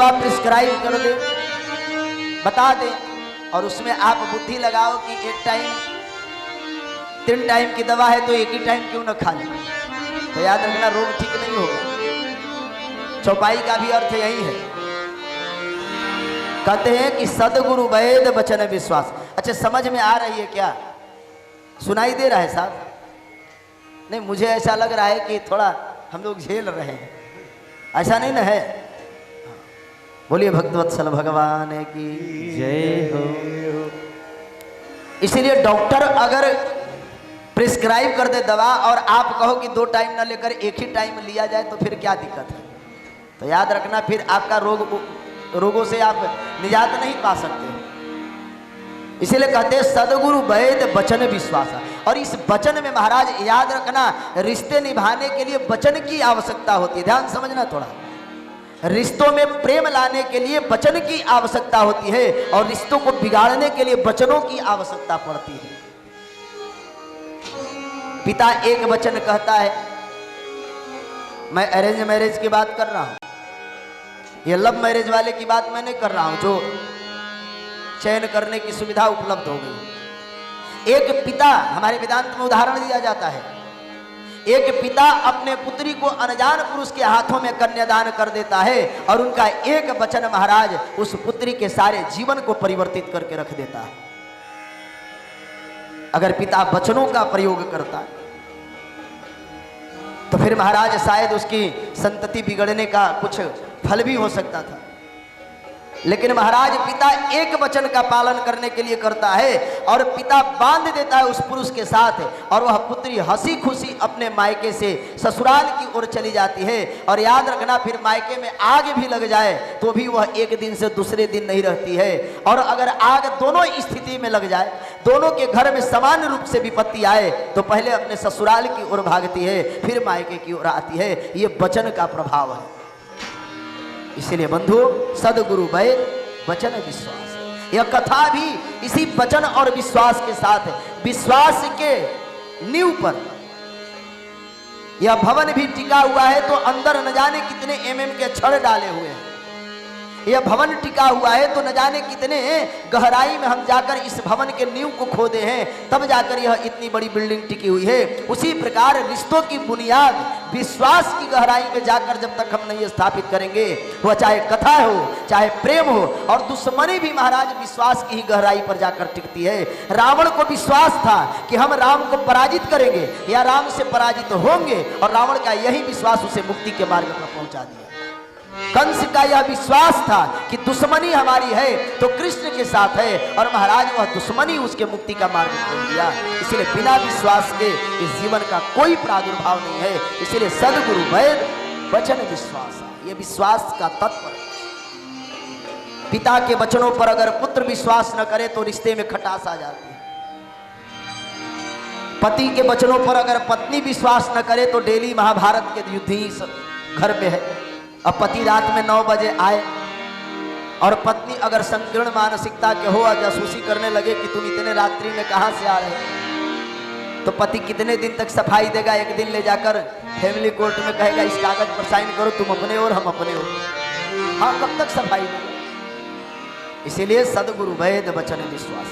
दवा प्रिस्क्राइब कर दे, बता दे, और उसमें आप बुद्धि लगाओ कि एक टाइम 3 टाइम की दवा है तो एक ही टाइम क्यों न खा ले, तो याद रखना रोग ठीक नहीं होगा। चौपाई का भी अर्थ यही है। कहते हैं कि सदगुरु वैद वचन विश्वास। अच्छा, समझ में आ रही है क्या? सुनाई दे रहा है साहब? नहीं, मुझे ऐसा लग रहा है कि थोड़ा हम लोग झेल रहे हैं, ऐसा नहीं ना है? बोलिए भक्तवत्सल भगवान की जय हो। इसीलिए डॉक्टर अगर प्रिस्क्राइब कर दे दवा और आप कहो कि 2 टाइम ना लेकर एक ही टाइम लिया जाए तो फिर क्या दिक्कत है? तो याद रखना फिर आपका रोगों से आप निजात नहीं पा सकते। इसीलिए कहते हैं सदगुरु वैद वचन विश्वास। और इस वचन में महाराज याद रखना, रिश्ते निभाने के लिए वचन की आवश्यकता होती है। ध्यान समझना थोड़ा, रिश्तों में प्रेम लाने के लिए वचन की आवश्यकता होती है और रिश्तों को बिगाड़ने के लिए वचनों की आवश्यकता पड़ती है। पिता एक वचन कहता है, मैं अरेंज मैरिज की बात कर रहा हूं, ये लव मैरिज वाले की बात मैं नहीं कर रहा हूं जो चयन करने की सुविधा उपलब्ध हो गई। एक पिता, हमारे वेदांत में उदाहरण दिया जाता है, एक पिता अपने पुत्री को अनजान पुरुष के हाथों में कन्यादान कर देता है और उनका एक वचन महाराज उस पुत्री के सारे जीवन को परिवर्तित करके रख देता है। अगर पिता वचनों का प्रयोग करता तो फिर महाराज शायद उसकी संतति बिगड़ने का कुछ फल भी हो सकता था, लेकिन महाराज पिता एक वचन का पालन करने के लिए करता है और पिता बांध देता है उस पुरुष के साथ और वह पुत्री हंसी खुशी अपने मायके से ससुराल की ओर चली जाती है। और याद रखना, फिर मायके में आग भी लग जाए तो भी वह एक दिन से दूसरे दिन नहीं रहती है। और अगर आग दोनों स्थिति में लग जाए, दोनों के घर में समान रूप से विपत्ति आए, तो पहले अपने ससुराल की ओर भागती है, फिर मायके की ओर आती है। ये वचन का प्रभाव है। इसीलिए बंधु, सदगुरु वैद वचन विश्वास, यह कथा भी इसी वचन और विश्वास के साथ है। विश्वास के नींव पर यह भवन भी टिका हुआ है, तो अंदर न जाने कितने mm के छड़ डाले हुए हैं। यह भवन टिका हुआ है तो न जाने कितने गहराई में हम जाकर इस भवन के नींव को खोदे हैं, तब जाकर यह इतनी बड़ी बिल्डिंग टिकी हुई है। उसी प्रकार रिश्तों की बुनियाद विश्वास की गहराई में जाकर जब तक हम नहीं स्थापित करेंगे, वह चाहे कथा हो चाहे प्रेम हो, और दुश्मनी भी महाराज विश्वास की ही गहराई पर जाकर टिकती है। रावण को विश्वास था कि हम राम को पराजित करेंगे या राम से पराजित होंगे, और रावण का यही विश्वास उसे मुक्ति के मार्ग पर पहुंचा दिया। कंस का यह विश्वास था कि दुश्मनी हमारी है तो कृष्ण के साथ है, और महाराज वह दुश्मनी उसके मुक्ति का मार्ग खोल दिया। इसलिए बिना विश्वास के इस जीवन का कोई प्रादुर्भाव नहीं है। इसलिए सदगुरु वैद वचन विश्वास, ये विश्वास का तत्व है। पिता के वचनों पर अगर पुत्र विश्वास न करे तो रिश्ते में खटास आ जाती है। पति के वचनों पर अगर पत्नी विश्वास न करे तो डेली महाभारत के युद्ध ही घर में है। अब पति रात में 9 बजे आए और पत्नी अगर संकीर्ण मानसिकता के हो और जासूसी करने लगे कि तुम इतने रात्रि में कहां से आ रहे, तो पति कितने दिन तक सफाई देगा? एक दिन ले जाकर फैमिली कोर्ट में कहेगा इस कागज पर साइन करो, तुम अपने और हम अपने हो। हाँ, कब तक सफाई देगा? इसीलिए सदगुरु वैद वचन विश्वास।